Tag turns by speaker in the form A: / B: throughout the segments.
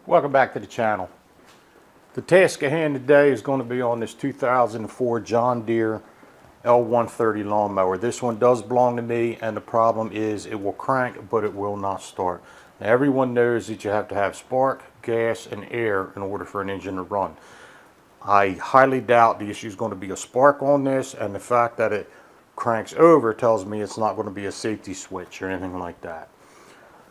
A: Welcome back to the channel. The task at hand today is going to be on this 2004 John Deere L130 lawnmower. This one does belong to me, and the problem is it will crank but it will not start. Now, everyone knows that you have to have spark, gas, and air in order for an engine to run. I highly doubt the issue is going to be a spark on this, and the fact that it cranks over tells me it's not going to be a safety switch or anything like that.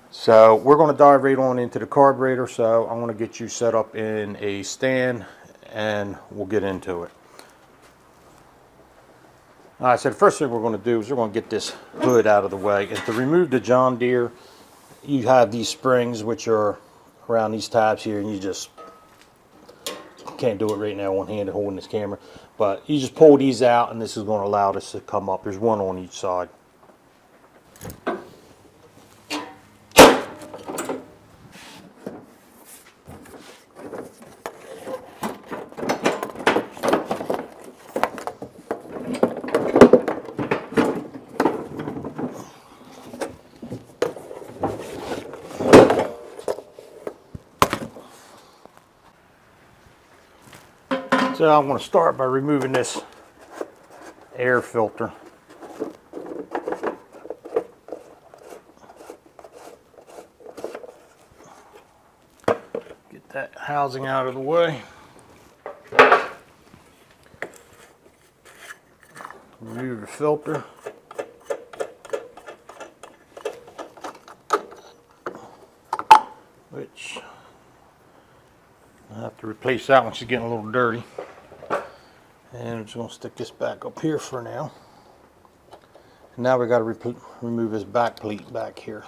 A: So we're going to dive right on into the carburetor. So I'm going to get you set up in a stand and we'll get into it. Alright, so the first thing we're going to do is we're going to get this hood out of the way. And to remove the John Deere, you have these springs which are around these tabs here, and you just can't do it right now one-handed holding this camera, but you just pull these out and this is going to allow this to come up. There's one on each side. So I'm going to start by removing this air filter. Get that housing out of the way. Remove the filter. Which I have to replace that one. She's getting a little dirty. And I'm just going to stick this back up here for now. And now we got to remove this back plate back here.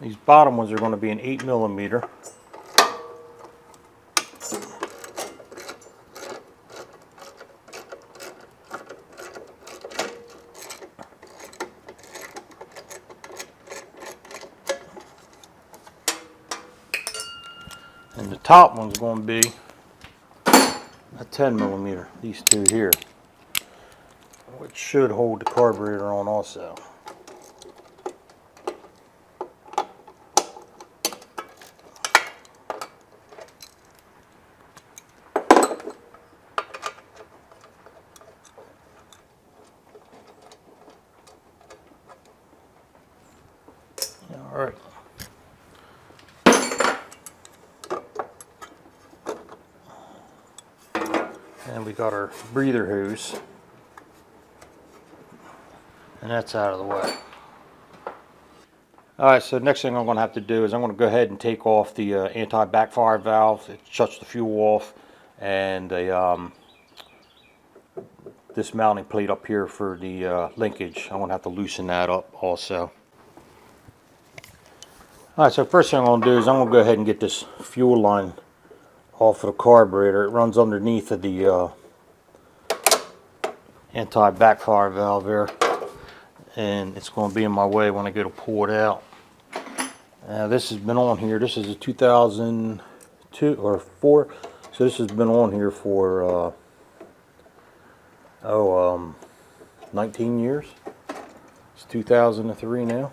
A: These bottom ones are going to be an 8mm. And the top one's going to be a 10mm, these two here, which should hold the carburetor on also. All right. And we got our breather hose, and that's out of the way. Alright, so next thing I'm going to have to do is I'm going to go ahead and take off the anti-backfire valve. It shuts the fuel off, and this mounting plate up here for the linkage. I'm going to have to loosen that up also. Alright, so first thing I'm going to do is I'm going to go ahead and get this fuel line off of the carburetor. It runs underneath of the anti-backfire valve there, and it's going to be in my way when I go to pull it out. This has been on here. This is a 2002 or 4, so this has been on here for 19 years. It's 2003 now.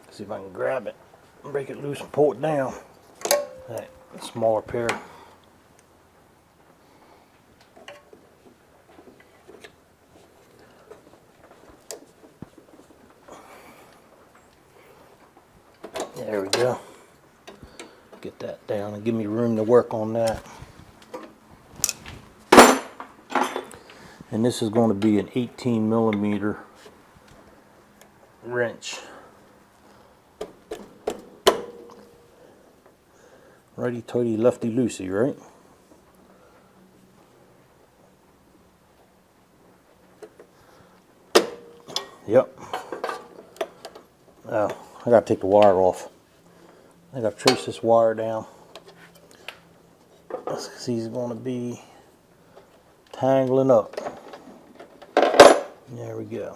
A: Let's see if I can grab it, break it loose and pull it down. That smaller pair. There we go. Get that down and give me room to work on that. And this is going to be an 18mm wrench. Righty tighty, lefty loosey, right? Yep. Oh, I gotta take the wire off. I gotta trace this wire down. Because he's gonna be tangling up. There we go.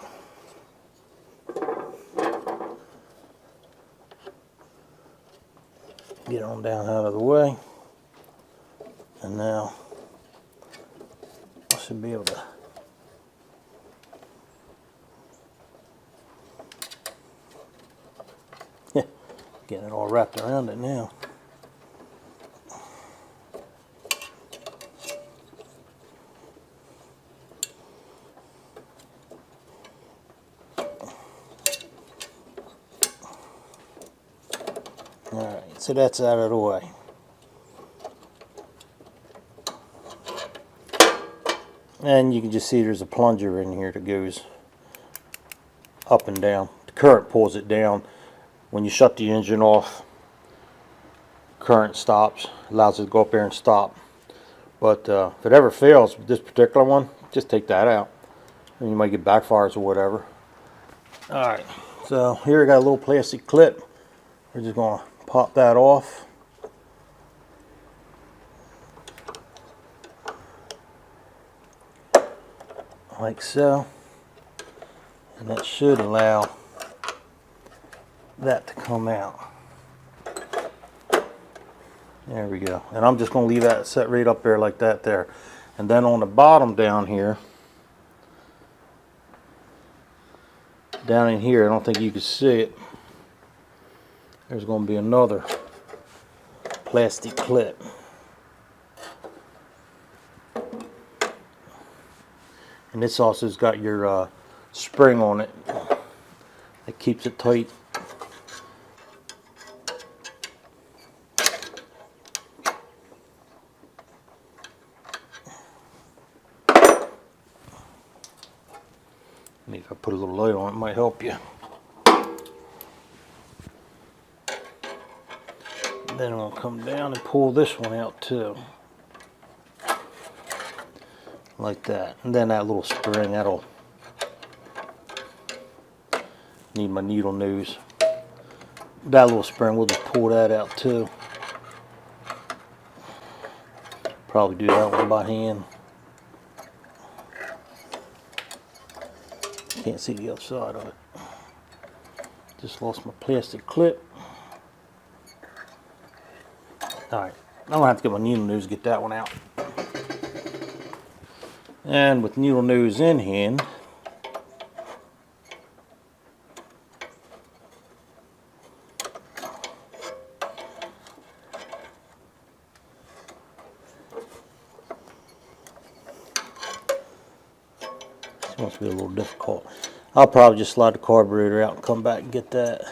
A: Get on down out of the way. And now I should be able to
B: Getting it all wrapped around it now. Alright, so that's out of the way. And you can just see there's a plunger in here that goes up and down. The current pulls it down. When you shut the engine off, current stops, allows it to go up there and stop. But if it ever fails with this particular one, just take that out. And you might get backfires or whatever. Alright, so here I got a little plastic clip. We're just going to pop that off. Like so. And that should allow that to come out. There we go. And I'm just going to leave that set right up there like that there. And then on the bottom down here, down in here, I don't think you can see it, there's going to be another plastic clip. And this also has got your spring on it that keeps it tight. Maybe if I put a little light on it, it might help you. Then I'm going to come down and pull this one out too. Like that. And then that little spring, that'll need my needle nose. That little spring, we'll just pull that out too. Probably do that one by hand. Can't see the other side of it. Just lost my plastic clip. Alright, I'm going to have to get my needle nose to get that one out. And with needle nose in hand, this must be a little difficult. I'll probably just slide the carburetor out and come back and get that.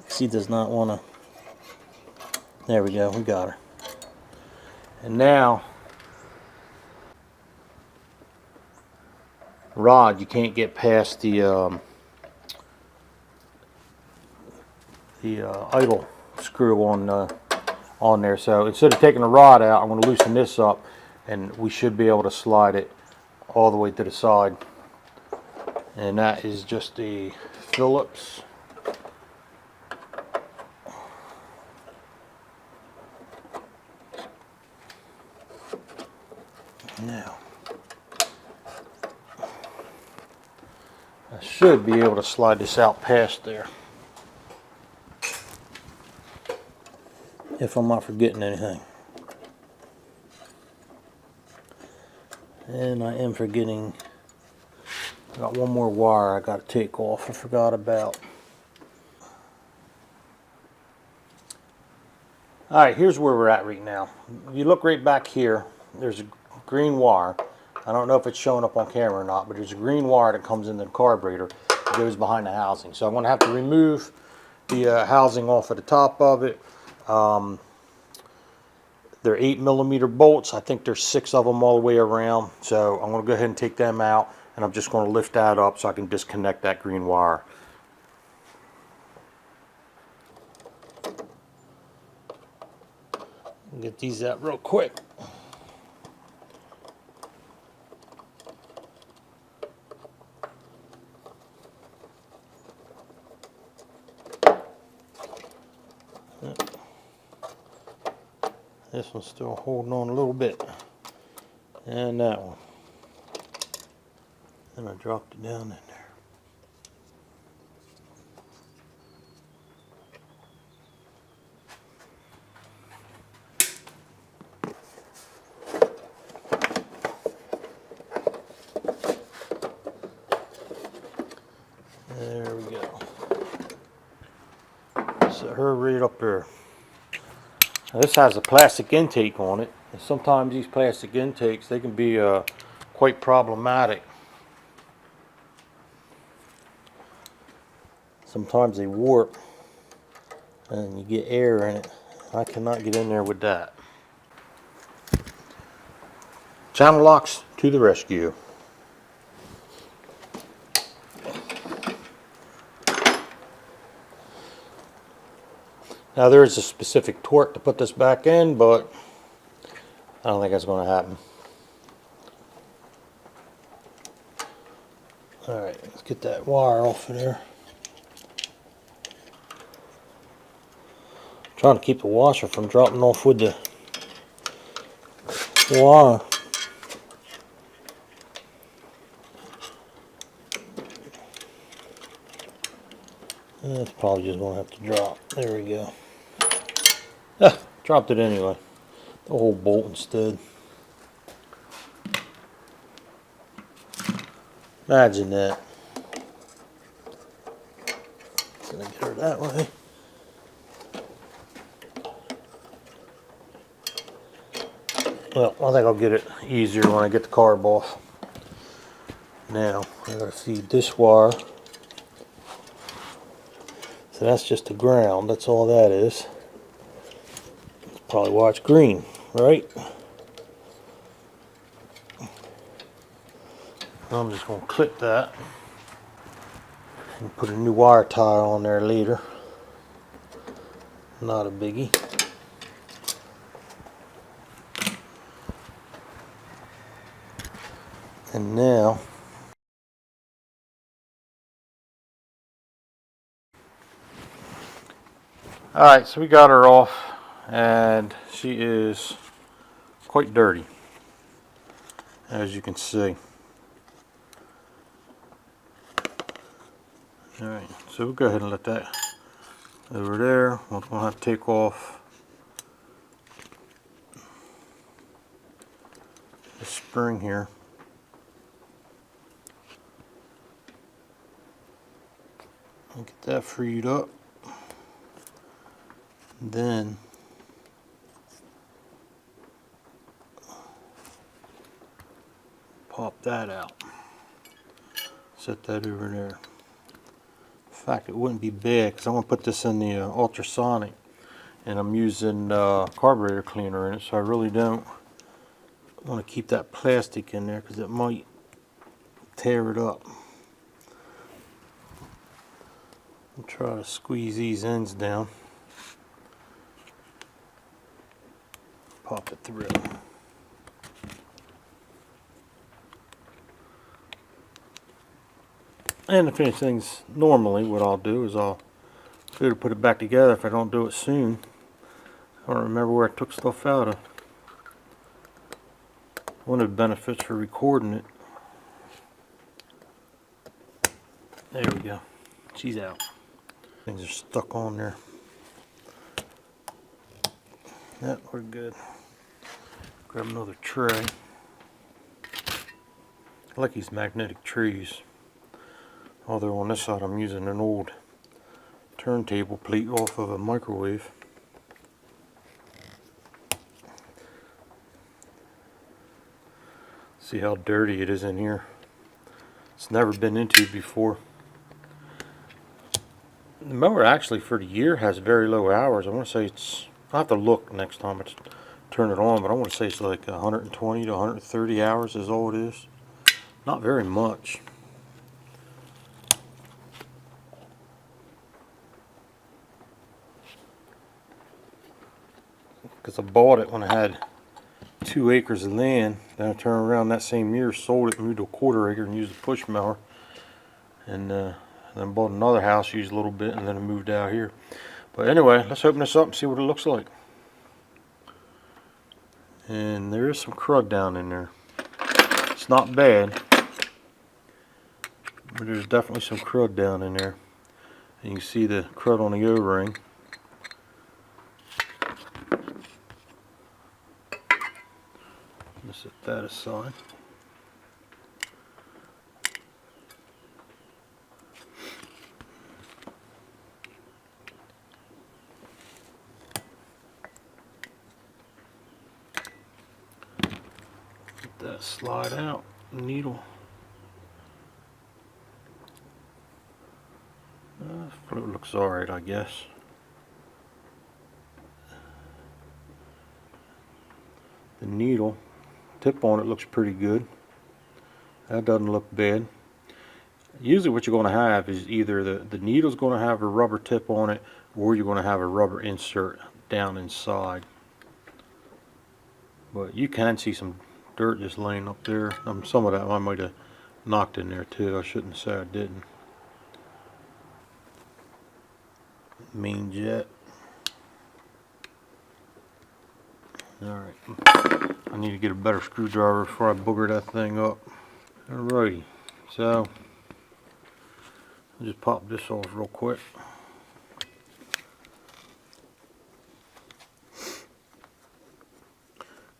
B: She does not want to. There we go, we got her. And now, rod, you can't get past the idle screw on there. So instead of taking the rod out, I'm going to loosen this up, and we should be able to slide it all the way to the side. And that is just the Phillips. Now, I should be able to slide this out past there, if I'm not forgetting anything. And I am forgetting, I got one more wire I got to take off I forgot about. Alright, here's where we're at right now. If you look right back here, there's a green wire. I don't know if it's showing up on camera or not, but there's a green wire that comes into the carburetor that goes behind the housing. So I'm going to have to remove the housing off of the top of it. They're 8mm bolts. I think there's 6 of them all the way around. So I'm going to go ahead and take them out, and I'm just going to lift that up so I can disconnect that green wire. Get these out real quick. This one's still holding on a little bit. And that one. And I dropped it down in there. There we go. So her right up there. Now, this has a plastic intake on it, and sometimes these plastic intakes, they can be quite problematic. Sometimes they warp and you get air in it. I cannot get in there with that. Channel locks to the rescue. Now there is a specific torque to put this back in, but I don't think that's going to happen. Alright, let's get that wire off of there. Trying to keep the washer from dropping off with the wire. It's probably just going to have to drop. There we go. Ah, dropped it anyway. The whole bolt instead. Imagine that. Gonna get her that way. Well, I think I'll get it easier when I get the carb off. Now, I gotta feed this wire. So that's just the ground, that's all that is. That's probably why it's green, right? I'm just gonna clip that and put a new wire tie on there later. Not a biggie. And now, alright, so we got her off and she is quite dirty, as you can see. Alright, so we'll go ahead and let that over there. We'll have to take off the spring here. I'll get that freed up. Then pop that out. Set that over there. In fact, it wouldn't be bad because I'm going to put this in the ultrasonic, and I'm using carburetor cleaner in it, so I really don't want to keep that plastic in there because it might tear it up. I'll try to squeeze these ends down. Pop it through. And to finish things normally, what I'll do is I'll go to put it back together if I don't do it soon. I don't remember where I took stuff out of. One of the benefits for recording it. There we go. She's out. Things are stuck on there. Yep, we're good. Grab another tray. I like these magnetic trees. Although on this side I'm using an old turntable plate off of a microwave. See how dirty it is in here. It's never been into before. The mower actually for the year has very low hours. I want to say it's, I'll have to look next time I turn it on, but I want to say it's like 120 to 130 hours is all it is. Not very much. Because I bought it when I had 2 acres of land. Then I turned around that same year, sold it, moved to a 1/4 acre and used a push mower. And then bought another house, used a little bit, and then I moved out here. But anyway, let's open this up and see what it looks like. And there is some crud down in there. It's not bad, but there's definitely some crud down in there. And you can see the crud on the O-ring. Let's set that aside. that slide out, needle. Float looks alright, I guess. The needle tip on it looks pretty good. That doesn't look bad. Usually what you're going to have is either the needle's going to have a rubber tip on it, or you're going to have a rubber insert down inside. But you can see some dirt just laying up there. Some of that I might have knocked in there too. I shouldn't say I didn't. Main jet. Alright. I need to get a better screwdriver before I booger that thing up. Alrighty. So I'll just pop this off real quick.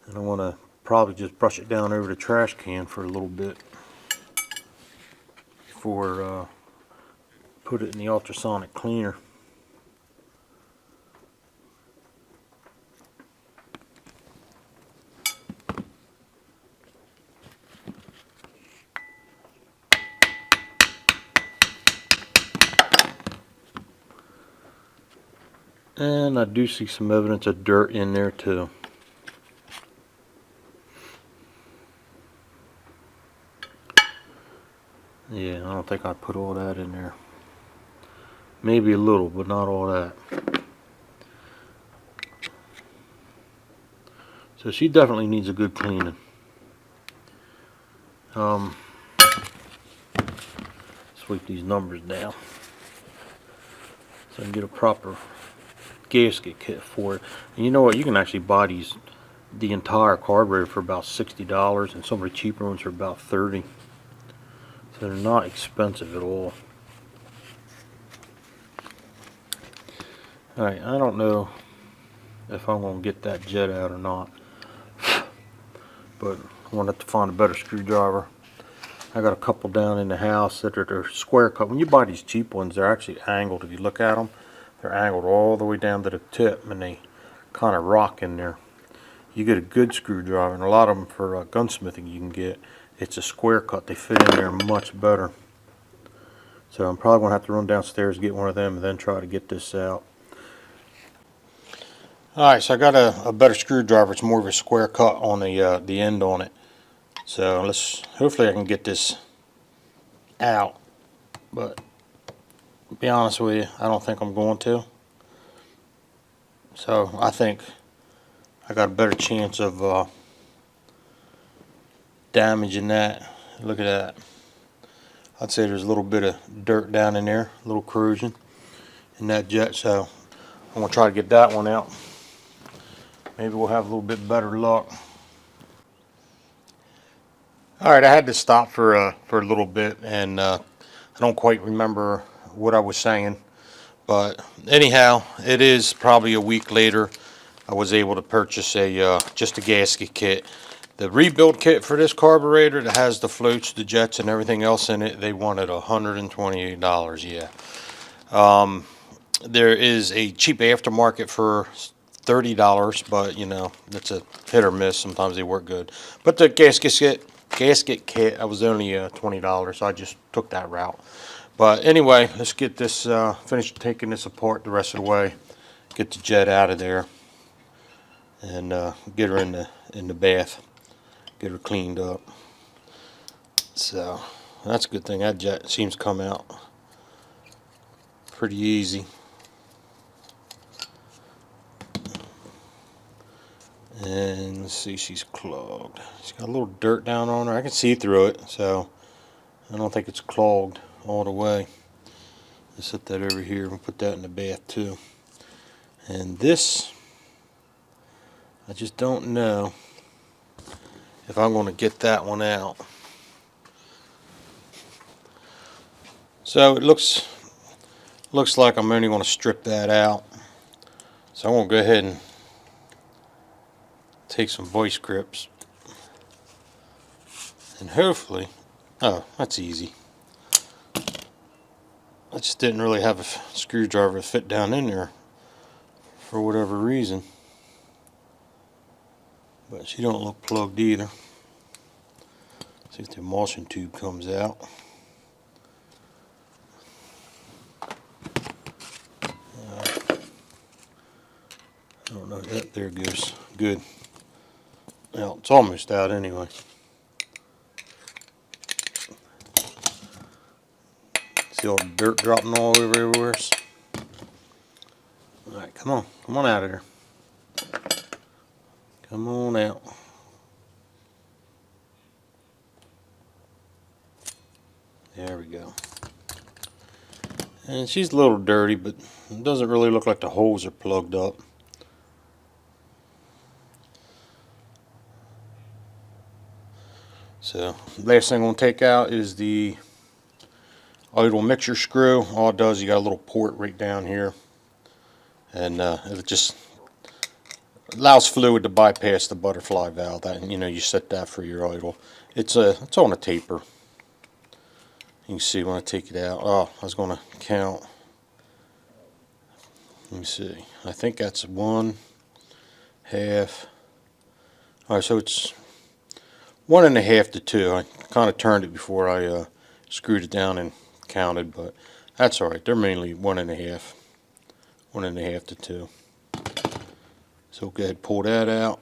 B: And I want to probably just brush it down over the trash can for a little bit before put it in the ultrasonic cleaner. And I do see some evidence of dirt in there too. Yeah, I don't think I put all that in there. Maybe a little, but not all that. So she definitely needs a good cleaning. Sweep these numbers down so I can get a proper gasket kit for it. And you know what? You can actually buy the entire carburetor for about $60, and some of the cheaper ones are about $30. So they're not expensive at all. Alright, I don't know if I'm going to get that jet out or not, but I wanted to find a better screwdriver. I got a couple down in the house that are square cut. When you buy these cheap ones, they're actually angled. If you look at them, they're angled all the way down to the tip, and they kind of rock in there. You get a good screwdriver, and a lot of them for gunsmithing you can get. It's a square cut. They fit in there much better. So I'm probably going to have to run downstairs and get one of them and then try to get this out. Alright, so I got a better screwdriver. It's more of a square cut on the end on it. So hopefully I can get this out. But to be honest with you, I don't think I'm going to. So I think I got a better chance of damaging that. Look at that. I'd say there's a little bit of dirt down in there, a little corrosion in that jet. So I'm going to try to get that one out. Maybe we'll have a little bit better luck. Alright, I had to stop for a little bit, and I don't quite remember what I was saying. But anyhow, it is probably a week later. I was able to purchase just a gasket kit. The rebuild kit for this carburetor that has the floats, the jets, and everything else in it, they wanted $128. Yeah. There is a cheap aftermarket for $30, but you know, that's a hit or miss. Sometimes they work good. But the gasket kit, I was only $20, so I just took that route. But anyway, let's get this finish taking this apart the rest of the way. Get the jet out of there, and get her in the bath. Get her cleaned up. So that's a good thing. That jet seems to come out pretty easy. And let's see, she's clogged. She's got a little dirt down on her. I can see through it, so I don't think it's clogged all the way. Let's set that over here and put that in the bath too. And this, I just don't know if I'm going to get that one out. So it looks like I'm only going to strip that out. So I'm going to go ahead and take some vice grips, and hopefully, oh, that's easy. I just didn't really have a screwdriver to fit down in there for whatever reason. But she don't look plugged either. See if the emulsion tube comes out. I don't know. Yep, there it goes. Good. Well, it's almost out anyway. See all the dirt dropping all over everywhere. Alright, come on. Come on out of there. Come on out. There we go. And she's a little dirty, but it doesn't really look like the holes are plugged up. So, last thing I'm going to take out is the idle mixture screw. All it does, you got a little port right down here. And it just allows fluid to bypass the butterfly valve. That, you know, you set that for your idle. It's on a taper. You can see when I take it out. Oh, I was going to count. Let me see. I think that's 1/2. Alright, so it's 1.5 to 2. I kind of turned it before I screwed it down and counted, but that's alright. They're mainly 1.5. 1.5 to 2. So go ahead and pull that out.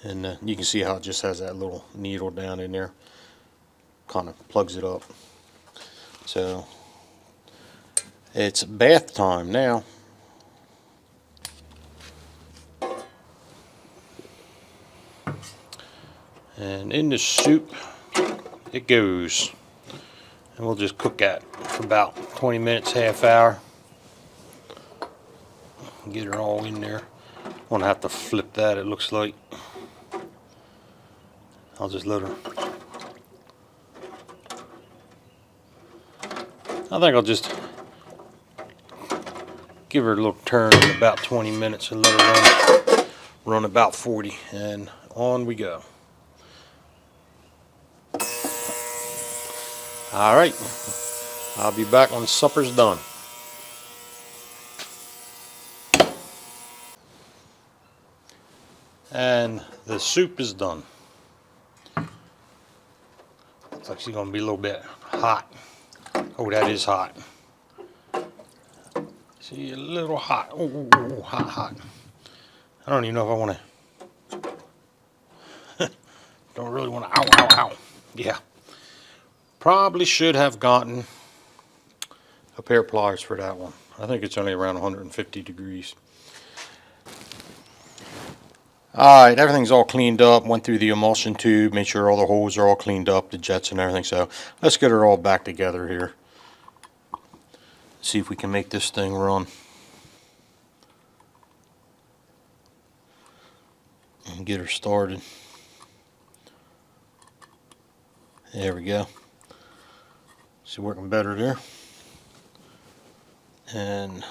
B: And you can see how it just has that little needle down in there. Kind of plugs it up. So it's bath time now. And in the soup it goes. And we'll just cook that for about 20 minutes, half hour. Get her all in there. I'm gonna have to flip that, it looks like. I'll just let her. I think I'll just give her a little turn in about 20 minutes and let her run about 40, and on we go. Alright, I'll be back when supper's done. And the soup is done. Looks like she's gonna be a little bit hot. Oh, that is hot. See, a little hot. Oh, hot, hot. I don't even know if I want to. Don't really want to. Ow, ow, ow. Yeah. Probably should have gotten a pair of pliers for that one. I think it's only around 150 degrees. Alright, everything's all cleaned up. Went through the emulsion tube, made sure all the holes are all cleaned up, the jets and everything. So let's get her all back together here. See if we can make this thing run. And get her started. There we go. She's working better there. And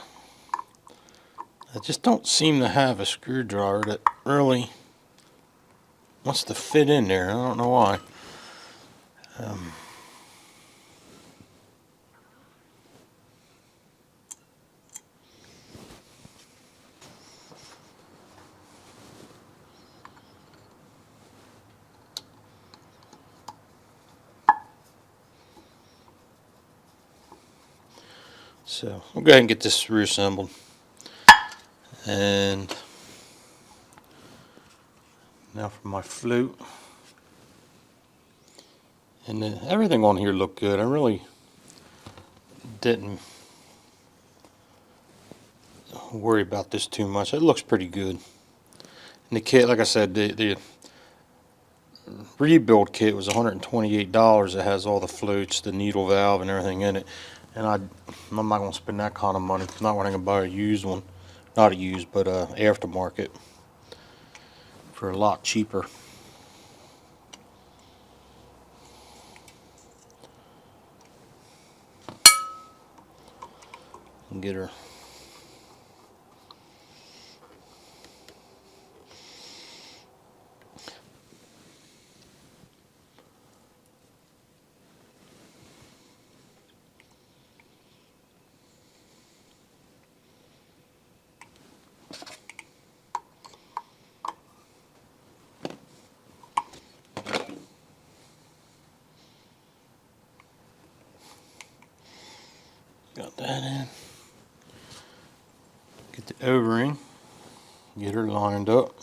B: I just don't seem to have a screwdriver that really wants to fit in there. I don't know why. So we'll go ahead and get this reassembled. And now for my flute. And then everything on here looked good. I really didn't worry about this too much. It looks pretty good. And the kit, like I said, the rebuild kit was $128. It has all the flutes, the needle valve, and everything in it. And I'm not going to spend that kind of money. Not when I can buy a used one. Not a used, but aftermarket for a lot cheaper. And get her. that in. Get the O-ring. Get her lined up.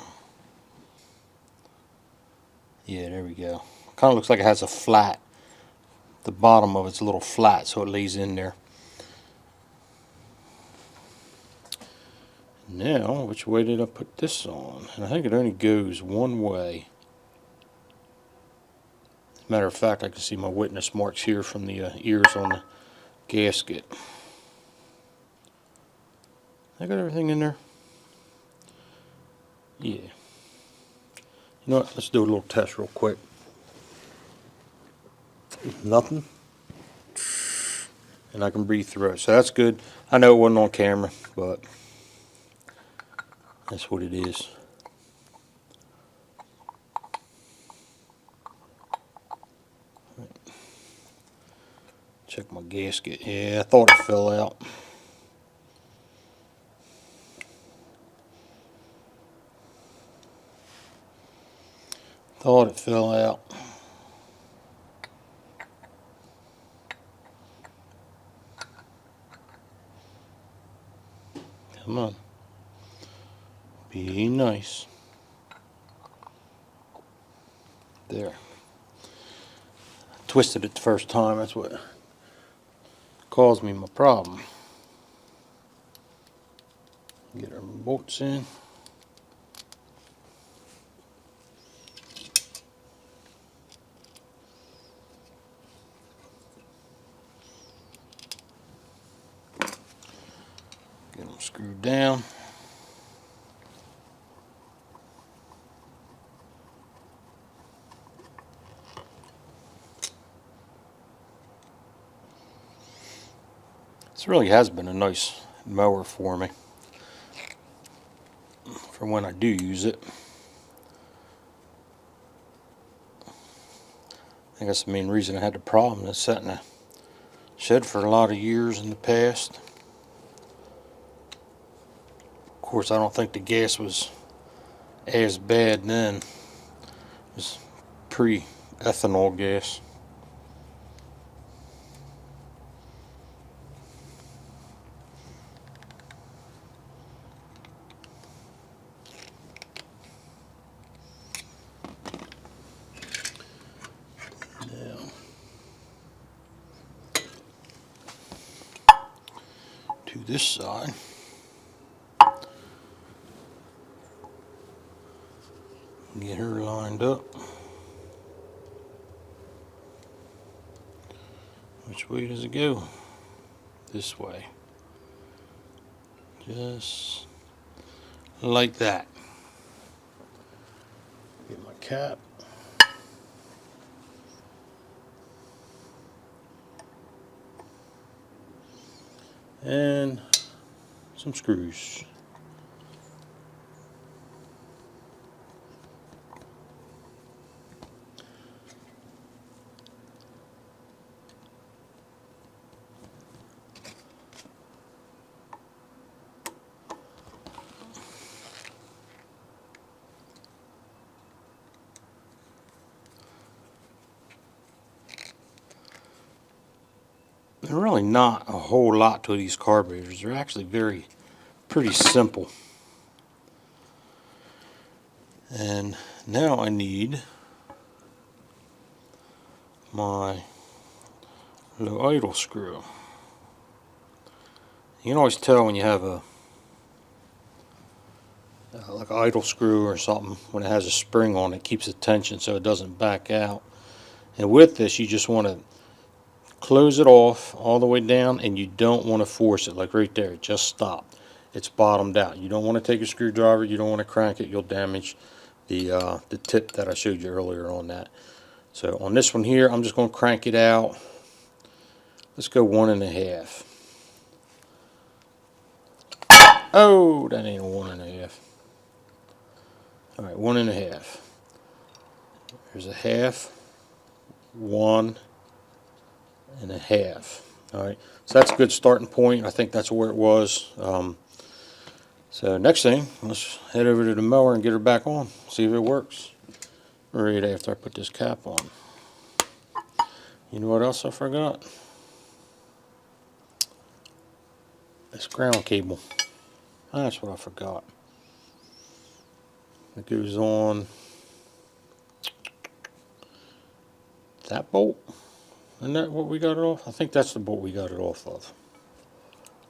B: Yeah, there we go. Kind of looks like it has a flat. The bottom of it's a little flat, so it lays in there. Now, which way did I put this on? And I think it only goes one way. As a matter of fact, I can see my witness marks here from the ears on the gasket. I got everything in there? Yeah. You know what? Let's do a little test real quick. Nothing. And I can breathe through it, so that's good. I know it wasn't on camera, but that's what it is. Check my gasket. Yeah, I thought it fell out. Thought it fell out. Come on. Be nice. There. Twisted it the first time. That's what caused me my problem. Get our bolts in. Get them screwed down. This really has been a nice mower for me, for when I do use it. I think that's the main reason I had the problem. It's sat in a shed for a lot of years in the past. Of course, I don't think the gas was as bad then. It was pre-ethanol gas. To this side. Get her lined up. Which way does it go? This way. Just like that. Get my cap. And some screws. They're really not a whole lot to these carburetors. They're actually pretty simple. And now I need my low idle screw. You can always tell when you have a like an idle screw or something when it has a spring on it. It keeps the tension so it doesn't back out. And with this, you just want to close it off all the way down, and you don't want to force it. Like right there, it just stopped. It's bottomed out. You don't want to take a screwdriver. You don't want to crank it. You'll damage the tip that I showed you earlier on that. So on this one here, I'm just going to crank it out. Let's go 1.5. Oh, that ain't a 1.5. All right, 1.5. There's a half, 1.5. All right, so that's a good starting point. I think that's where it was. So next thing, let's head over to the mower and get her back on, see if it works. Right after I put this cap on. You know what else I forgot? this ground cable. That's what I forgot. It goes on that bolt. Isn't that what we got it off? I think that's the bolt we got it off of.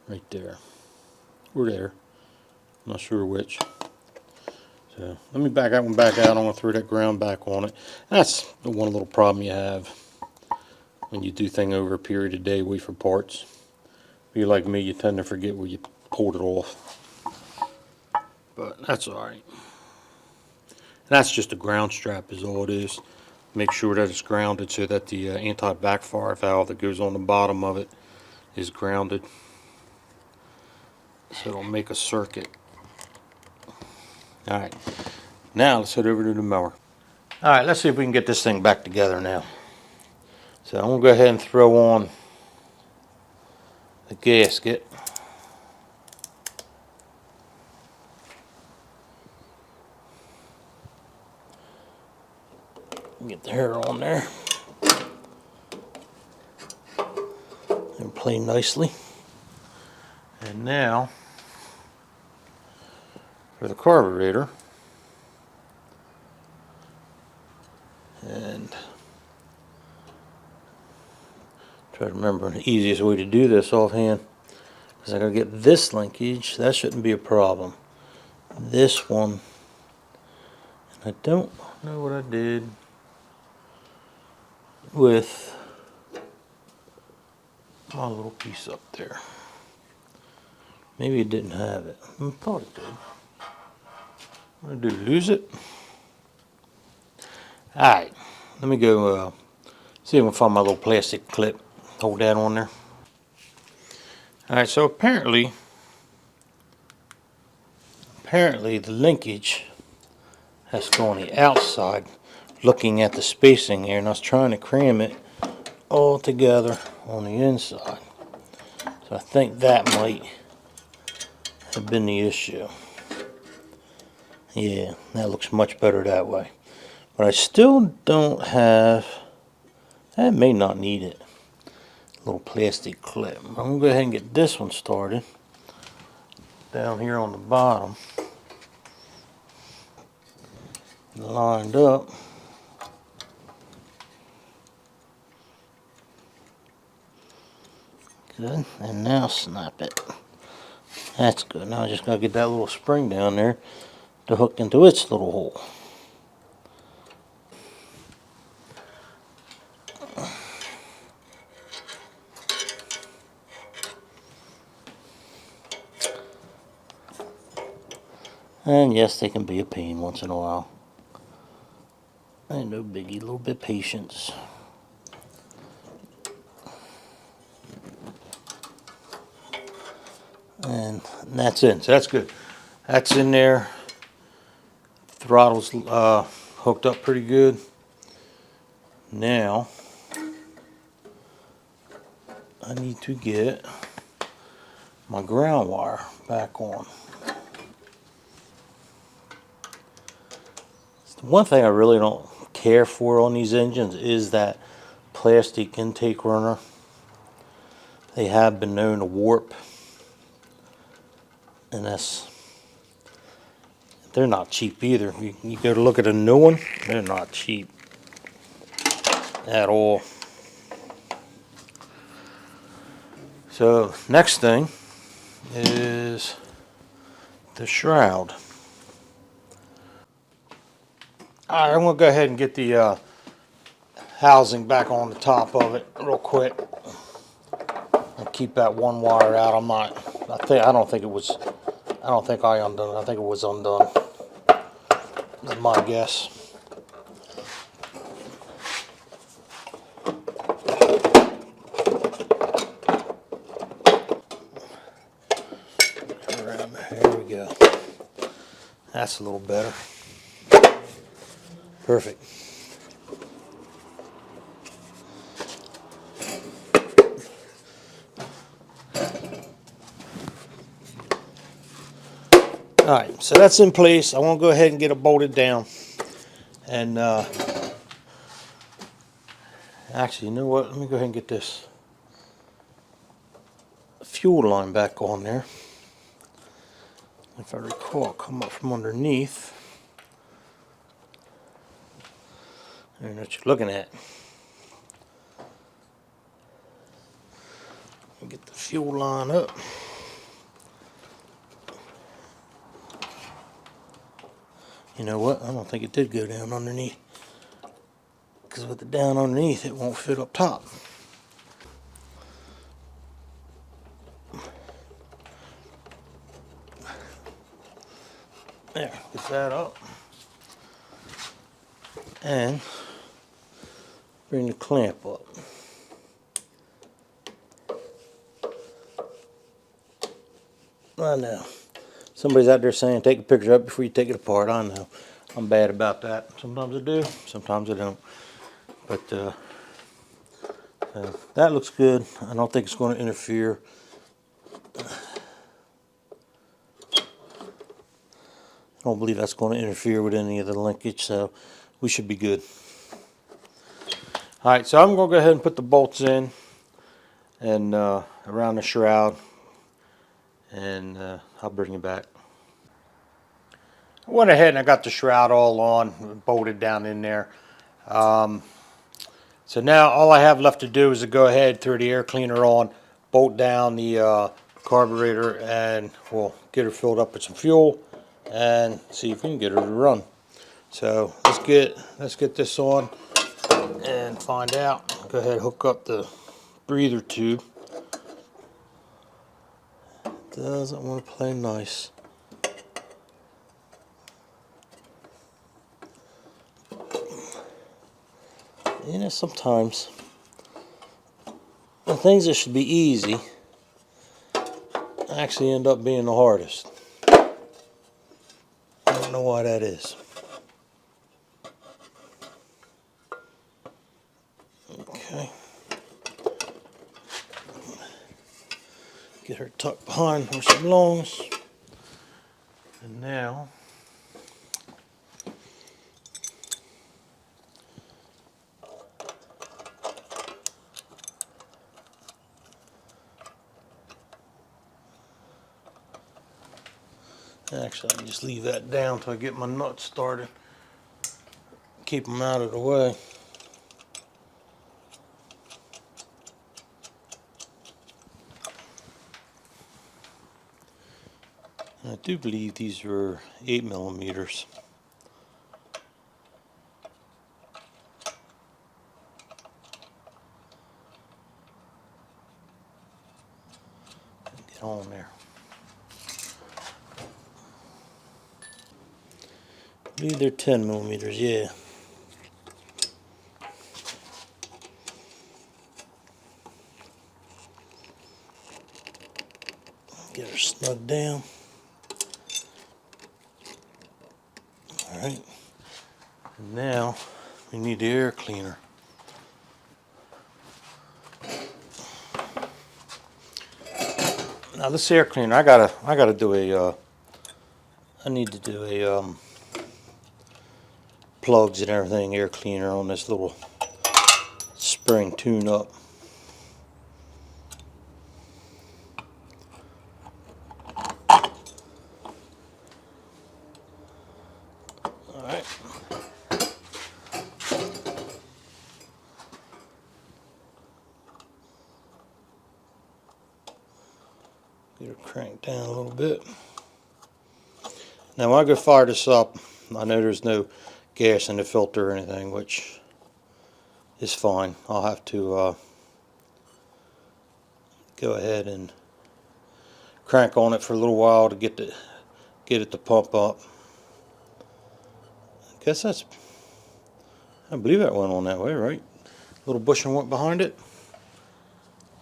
B: Right there. We're there. I'm not sure which. So let me back that one back out. I'm going to throw that ground back on it. That's the one little problem you have when you do things over a period of day, wait for parts. If you're like me, you tend to forget where you pulled it off. But that's alright. That's just a ground strap is all it is. Make sure that it's grounded so that the anti-backfire valve that goes on the bottom of it is grounded. So it'll make a circuit. Alright, now let's head over to the mower. Alright, let's see if we can get this thing back together now. So I'm going to go ahead and throw on the gasket. Get the hair on there. And play nicely. And now for the carburetor. And try to remember the easiest way to do this offhand. Because I gotta get this linkage. That shouldn't be a problem. This one, I don't know what I did with my little piece up there. Maybe it didn't have it. I thought it did. What did I do? Lose it? Alright, let me go see if I can find my little plastic clip. Hold that on there. Alright, so apparently the linkage has to go on the outside, looking at the spacing here, and I was trying to cram it all together on the inside. So I think that might have been the issue. Yeah, that looks much better that way. But I still don't have, I may not need it, little plastic clip. I'm going to go ahead and get this one started down here on the bottom. Lined up. Good, and now snap it. That's good. Now I just gotta get that little spring down there to hook into its little hole. And yes, they can be a pain once in a while. Ain't no biggie, a little bit of patience. And that's in, so that's good. That's in there. Throttle's hooked up pretty good. Now, I need to get my ground wire back on. One thing I really don't care for on these engines is that plastic intake runner. They have been known to warp, and they're not cheap either. You go to look at a new one, they're not cheap at all. So next thing is the shroud. Alright, I'm going to go ahead and get the housing back on the top of it real quick. I'll keep that one wire out. I don't think I undone it. I think it was undone. That's my guess. There we go. That's a little better. Perfect. Alright, so that's in place. I want to go ahead and get it bolted down. And actually, you know what? Let me go ahead and get this fuel line back on there. If I recall, come up from underneath. And what you're looking at. Get the fuel line up. You know what? I don't think it did go down underneath. Because with it down underneath, it won't fit up top. There, get that up. And bring the clamp up. I know. Somebody's out there saying take a picture up before you take it apart. I know. I'm bad about that. Sometimes I do, sometimes I don't. But that looks good. I don't think it's going to interfere. I don't believe that's going to interfere with any of the linkage, so we should be good. Alright, so I'm going to go ahead and put the bolts in and around the shroud, and I'll bring you back. I went ahead and I got the shroud all on, bolted down in there. So now all I have left to do is to go ahead, throw the air cleaner on, bolt down the carburetor, and we'll get her filled up with some fuel and see if we can get her to run. So let's get this on and find out. Go ahead and hook up the breather tube. Doesn't want to play nice. You know, sometimes the things that should be easy actually end up being the hardest. I don't know why that is. Okay. Get her tucked behind where she belongs. And now actually, I can just leave that down until I get my nuts started. Keep them out of the way. I do believe these were 8mm. Get on there. I believe they're 10mm, yeah. Get her snug down. Alright. Now we need the air cleaner. Now this air cleaner, I gotta do a I need to do a plugs and everything air cleaner on this little spring tune up. Alright. Get her cranked down a little bit. Now when I go fire this up, I know there's no gas in the filter or anything, which is fine. I'll have to go ahead and crank on it for a little while to get it to pump up. I guess I believe that went on that way, right? Little bushing went behind it.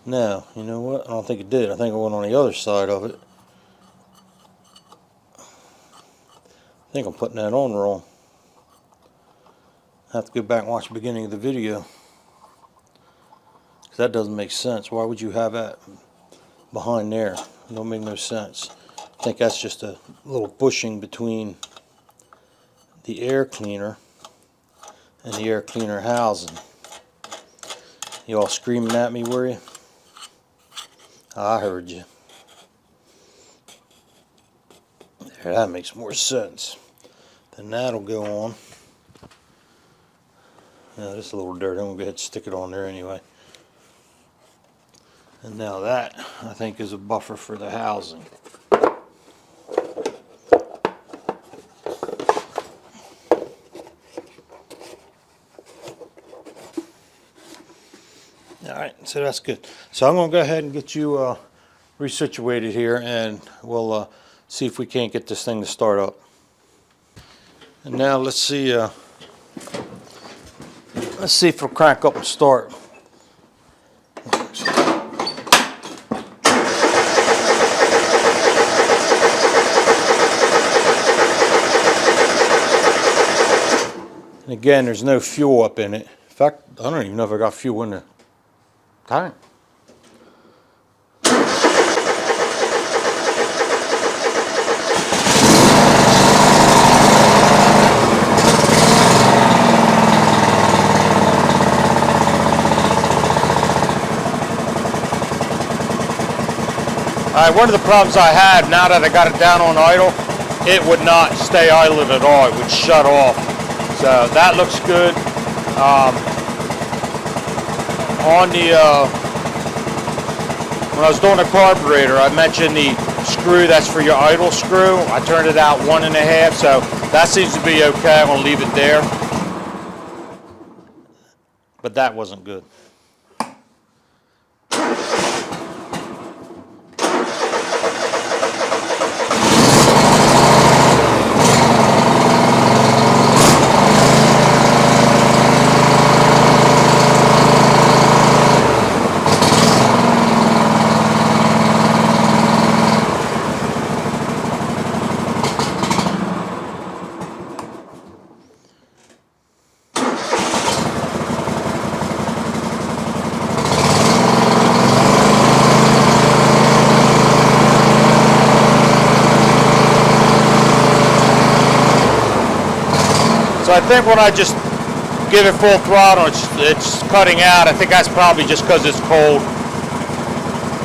B: No, you know what? I don't think it did. I think it went on the other side of it. I think I'm putting that on wrong. I have to go back and watch the beginning of the video. That doesn't make sense. Why would you have that behind there? It don't make no sense. I think that's just a little bushing between the air cleaner and the air cleaner housing. You all screaming at me, were you? I heard you. There, that makes more sense. Then that'll go on. Now this is a little dirty. I'm gonna go ahead and stick it on there anyway. And now that, I think, is a buffer for the housing. Alright, so that's good. So I'm going to go ahead and get you resituated here, and we'll see if we can't get this thing to start up. And now let's see if it'll crank up and start. And again, there's no fuel up in it. In fact, I don't even know if I got fuel in the tank. Alright, one of the problems I had now that I got it down on idle, it would not stay idle at all. It would shut off. So that looks good. On the when I was doing the carburetor, I mentioned the screw that's for your idle screw. I turned it out 1.5, so that seems to be okay. I'm gonna leave it there. But that wasn't good. So I think when I just give it full throttle, it's cutting out. I think that's probably just because it's cold.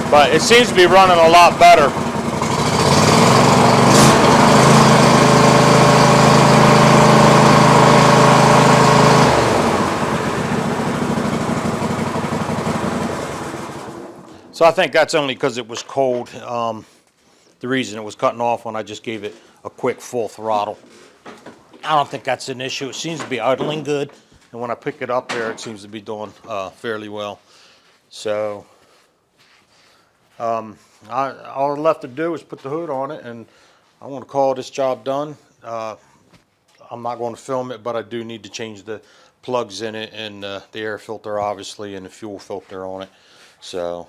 B: But it seems to be running a lot better. So I think that's only because it was cold. The reason it was cutting off when I just gave it a quick full throttle. I don't think that's an issue. It seems to be idling good, and when I pick it up there, it seems to be doing fairly well. So all left to do is put the hood on it, and I want to call this job done. I'm not going to film it, but I do need to change the plugs in it, and the air filter, obviously, and the fuel filter on it. So,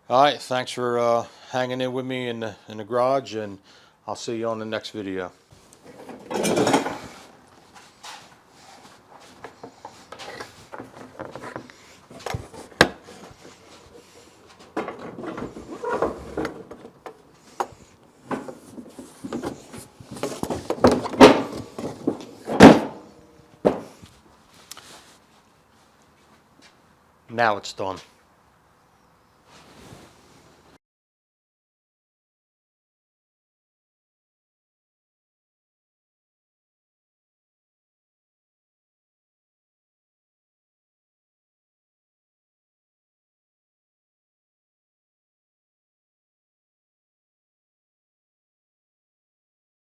B: all right, thanks for hanging in with me in the garage, and I'll see you on the next video. Now it's done.